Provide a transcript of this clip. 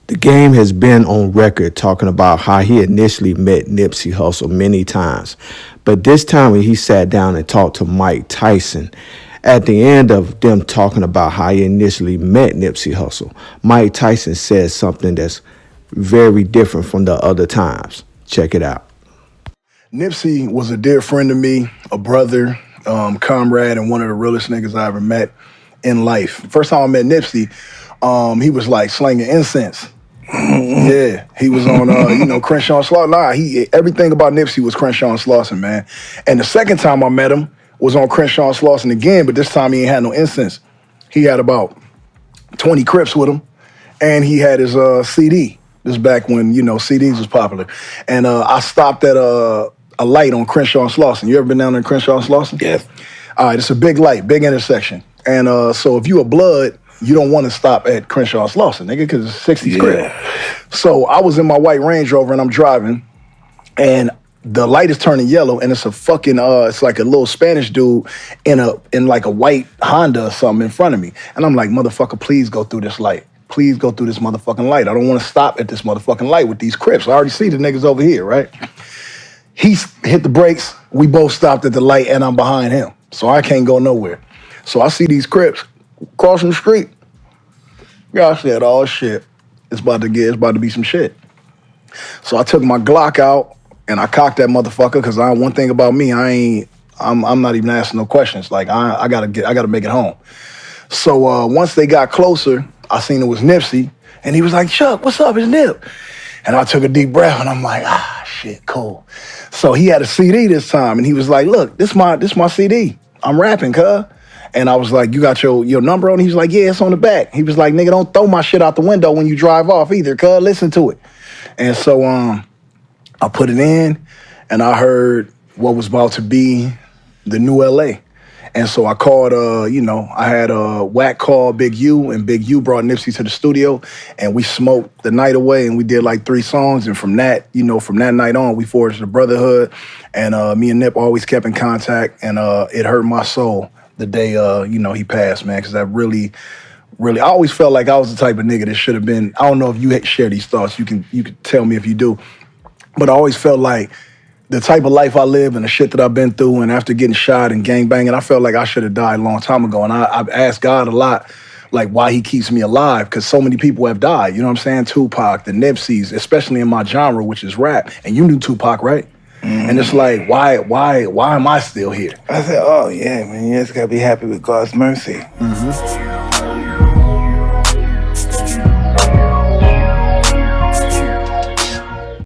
The Game has been on record talking about how he initially met Nipsey Hussle many times. But this time when he sat down and talked to Mike Tyson, at the end of them talking about how he initially met Nipsey Hussle, Mike Tyson said something that's very different from the other times. Check it out. Nipsey was a dear friend to me, a brother, comrade, and one of the realest niggas I ever met in life. First time I met Nipsey, he was like slanging incense. Yeah, he was on, Crenshaw and Slauson. Nah, everything about Nipsey was Crenshaw and Slauson, man. And the second time I met him was on Crenshaw and Slauson again, but this time he ain't had no incense. He had about 20 Crips with him, and he had his CD. This is back when, CDs was popular. And I stopped at a light on Crenshaw and Slauson. You ever been down there in Crenshaw and Slauson? Yes. All right, it's a big light, big intersection. And so if you a blood, you don't want to stop at Crenshaw and Slauson, nigga, because it's 60s crib. So I was in my white Range Rover and I'm driving, and the light is turning yellow, and it's a fucking, it's like a little Spanish dude in like a white Honda or something in front of me. And I'm like, motherfucker, please go through this light. Please go through this motherfucking light. I don't want to stop at this motherfucking light with these Crips. I already see the niggas over here, right? He hit the brakes. We both stopped at the light, and I'm behind him. So I can't go nowhere. So I see these Crips crossing the street. Yeah, I said, oh shit, it's about to be some shit. So I took my Glock out and I cocked that motherfucker, because one thing about me, I'm not even asking no questions. Like I gotta make it home. So once they got closer, I seen it was Nipsey, and he was like, Chuck, what's up? It's Nip. And I took a deep breath and I'm like, shit, cool. So he had a CD this time, and he was like, look, this my CD. I'm rapping, cuz. And I was like, you got your number on? He was like, yeah, it's on the back. He was like, nigga, don't throw my shit out the window when you drive off either, cuz. Listen to it. And so I put it in, and I heard what was about to be the new LA. And so I called, I had a Wack call Big U, and Big U brought Nipsey to the studio, and we smoked the night away, and we did like 3 songs. And from that night on, we forged a brotherhood, and me and Nip always kept in contact, and it hurt my soul the day, he passed, man, because I really, I always felt like I was the type of nigga that should have been, I don't know if you share these thoughts, you can tell me if you do, but I always felt like the type of life I live and the shit that I've been through, and after getting shot and gangbanging, I felt like I should have died a long time ago. And I've asked God a lot, like, why he keeps me alive, because so many people have died, you know what I'm saying? Tupac, the Nipseys, especially in my genre, which is rap. And you knew Tupac, right? Mm-hmm. And it's like, why am I still here? I said, oh yeah, man, you just gotta be happy with God's mercy. Mm-hmm.